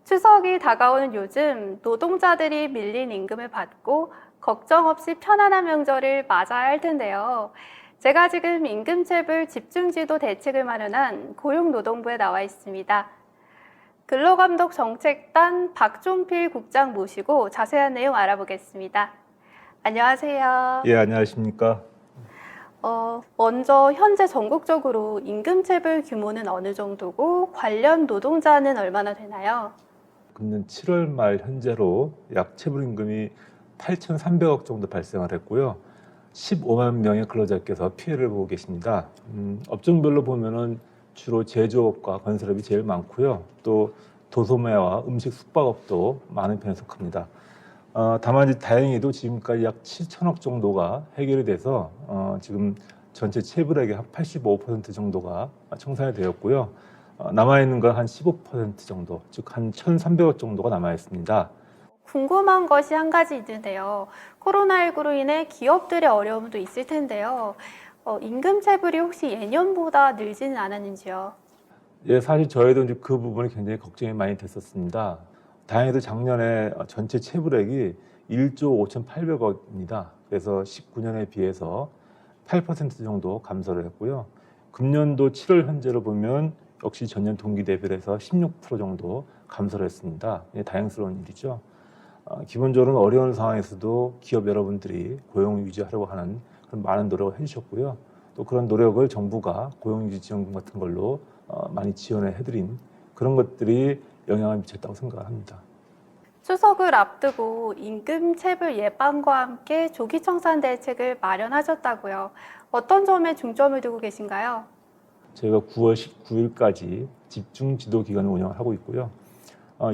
추석이 다가오는 요즘 노동자들이 밀린 임금을 받고 걱정 없이 편안한 명절을 맞아야 할 텐데요. 제가 지금 임금체불 집중지도 대책을 마련한 고용노동부에 나와 있습니다. 근로감독 정책단 박종필 국장 모시고 자세한 내용 알아보겠습니다. 안녕하세요. 예, 안녕하십니까. 먼저 현재 전국적으로 임금체불 규모는 어느 정도고 관련 노동자는 얼마나 되나요? 금년 7월 말 현재로 약 체불임금이 8,300억 정도 발생을 했고요. 15만 명의 근로자께서 피해를 보고 계십니다. 업종별로 보면은 주로 제조업과 건설업이 제일 많고요. 또 도소매와 음식 숙박업도 많은 편에 속합니다. 다만 이제 다행히도 지금까지 약 7천억 정도가 해결이 돼서 지금 전체 체불액의 한 85% 정도가 청산이 되었고요. 남아있는 건 한 15% 정도, 즉 한 1,300억 정도가 남아있습니다. 궁금한 것이 한 가지 있는데요. 코로나19로 인해 기업들의 어려움도 있을 텐데요. 임금체불이 혹시 예년보다 늘지는 않았는지요? 예, 사실 저희도 이제 그 부분이 굉장히 걱정이 많이 됐었습니다. 다행히도 작년에 전체 체불액이 1조 5,800억입니다. 그래서 19년에 비해서 8% 정도 감소를 했고요. 금년도 7월 현재로 보면 역시 전년 동기 대비를 해서 16% 정도 감소를 했습니다. 다행스러운 일이죠. 기본적으로 어려운 상황에서도 기업 여러분들이 고용 유지하려고 하는 그런 많은 노력을 해주셨고요. 또 그런 노력을 정부가 고용유지 지원금 같은 걸로 많이 지원을 해드린 그런 것들이 영향을 미쳤다고 생각을 합니다. 추석을 앞두고 임금체불 예방과 함께 조기청산 대책을 마련하셨다고요. 어떤 점에 중점을 두고 계신가요? 저희가 9월 19일까지 집중 지도 기간을 운영을 하고 있고요.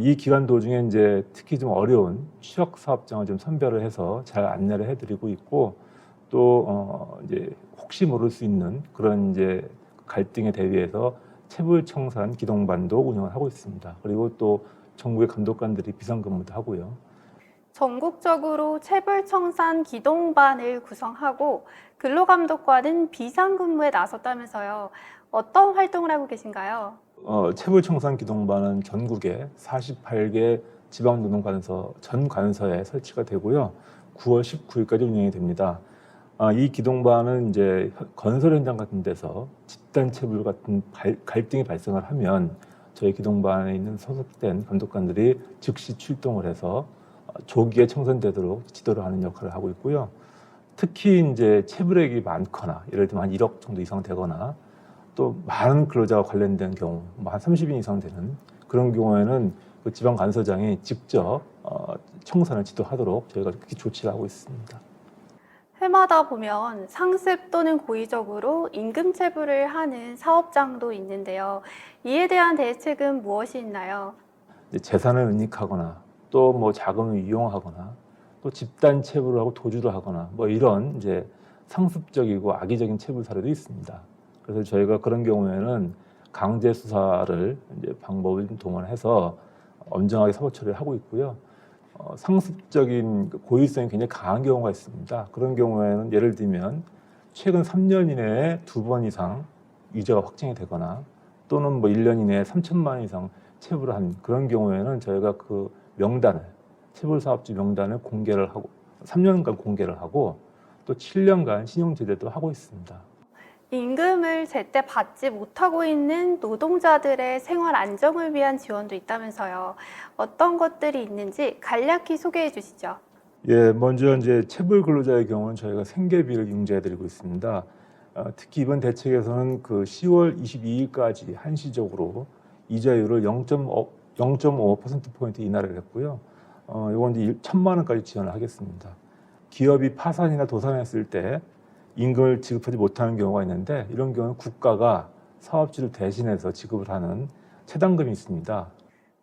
이 기간 도중에 이제 특히 좀 어려운 취약 사업장을 좀 선별을 해서 잘 안내를 해드리고 있고 또 이제 혹시 모를 수 있는 그런 이제 갈등에 대비해서 체불 청산 기동반도 운영을 하고 있습니다. 그리고 또 전국의 감독관들이 비상근무도 하고요. 전국적으로 체불청산 기동반을 구성하고 근로감독관은 비상근무에 나섰다면서요. 어떤 활동을 하고 계신가요? 체불 청산 기동반은 전국에 48개 지방노동관서 전 관서에 설치가 되고요. 9월 19일까지 운영이 됩니다. 이 기동반은 이제 건설 현장 같은 데서 집단 체불 같은 갈등이 발생을 하면 저희 기동반에 있는 소속된 감독관들이 즉시 출동을 해서 조기에 청산되도록 지도를 하는 역할을 하고 있고요. 특히 이제 체불액이 많거나 예를 들면 한 1억 정도 이상 되거나 또 많은 근로자가 관련된 경우, 한 30인 이상 되는 그런 경우에는 그 지방 간서장이 직접 청산을 지도하도록 저희가 그렇게 조치를 하고 있습니다. 해마다 보면 상습 또는 고의적으로 임금체불을 하는 사업장도 있는데요. 이에 대한 대책은 무엇이 있나요? 재산을 은닉하거나 또 뭐 자금을 이용하거나 또 집단 체불을 하고 도주를 하거나 뭐 이런 이제 상습적이고 악의적인 체불 사례도 있습니다. 그래서 저희가 그런 경우에는 강제 수사를 이제 방법을 동원해서 엄정하게 사법 처리를 하고 있고요. 상습적인 고의성이 굉장히 강한 경우가 있습니다. 그런 경우에는 예를 들면 최근 3년 이내에 2번 이상 유죄가 확정이 되거나 또는 뭐 1년 이내에 3천만 원 이상 체불을 한 그런 경우에는 저희가 그 명단을 체불사업주 명단을 공개를 하고 3년간 공개를 하고 또 7년간 신용 제재도 하고 있습니다. 임금을 제때 받지 못하고 있는 노동자들의 생활 안정을 위한 지원도 있다면서요. 어떤 것들이 있는지 간략히 소개해 주시죠. 예, 먼저 이제 체불 근로자의 경우는 저희가 생계비를 융자해드리고 있습니다. 특히 이번 대책에서는 그 10월 22일까지 한시적으로 이자율을 0.5%포인트 인하를 했고요. 이건 이제 1,000만 원까지 지원을 하겠습니다. 기업이 파산이나 도산했을 때 임금을 지급하지 못하는 경우가 있는데 이런 경우는 국가가 사업주를 대신해서 지급을 하는 체당금이 있습니다.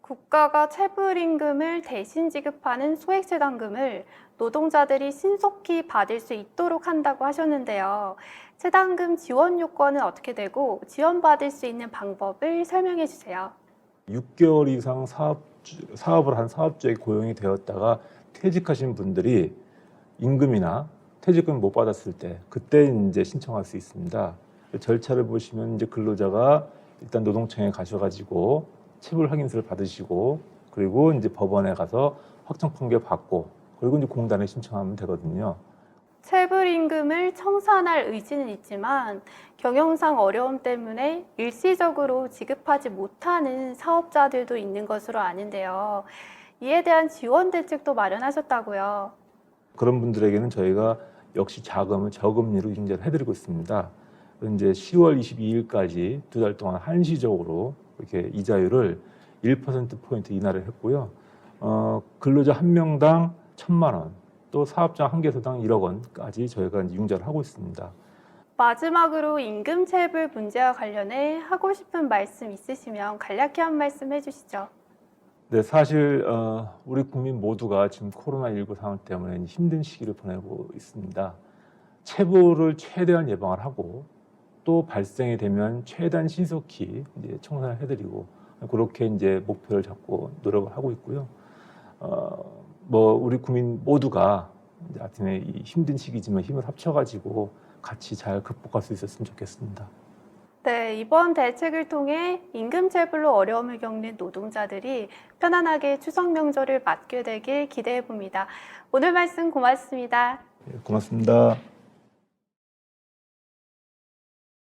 국가가 체불임금을 대신 지급하는 소액체당금을 노동자들이 신속히 받을 수 있도록 한다고 하셨는데요. 체당금 지원 요건은 어떻게 되고 지원받을 수 있는 방법을 설명해 주세요. 6개월 이상 사업을 한 사업주에 고용이 되었다가 퇴직하신 분들이 임금이나 퇴직금 못 받았을 때 그때 이제 신청할 수 있습니다. 절차를 보시면 이제 근로자가 일단 노동청에 가셔가지고 체불 확인서를 받으시고 그리고 이제 법원에 가서 확정 판결 받고 그리고 이제 공단에 신청하면 되거든요. 체불임금을 청산할 의지는 있지만 경영상 어려움 때문에 일시적으로 지급하지 못하는 사업자들도 있는 것으로 아는데요. 이에 대한 지원 대책도 마련하셨다고요. 그런 분들에게는 저희가 역시 자금을 저금리로 융자를 해드리고 있습니다. 이제 10월 22일까지 두 달 동안 한시적으로 이렇게 이자율을 1%포인트 인하를 했고요. 근로자 한 명당 1,000만 원, 또 사업자 한 개소당 1억 원까지 저희가 이제 융자를 하고 있습니다. 마지막으로 임금체불 문제와 관련해 하고 싶은 말씀 있으시면 간략히 한 말씀 해주시죠. 네, 사실 우리 국민 모두가 지금 코로나19 상황 때문에 힘든 시기를 보내고 있습니다. 체불을 최대한 예방을 하고 또 발생이 되면 최대한 신속히 이제 청산을 해드리고 그렇게 이제 목표를 잡고 노력을 하고 있고요. 뭐 우리 국민 모두가 이제 하여튼 이 힘든 시기지만 힘을 합쳐가지고 같이 잘 극복할 수 있었으면 좋겠습니다. 네, 이번 대책을 통해 임금체불로 어려움을 겪는 노동자들이 편안하게 추석 명절을 맞게 되길 기대해 봅니다. 오늘 말씀 고맙습니다. 고맙습니다.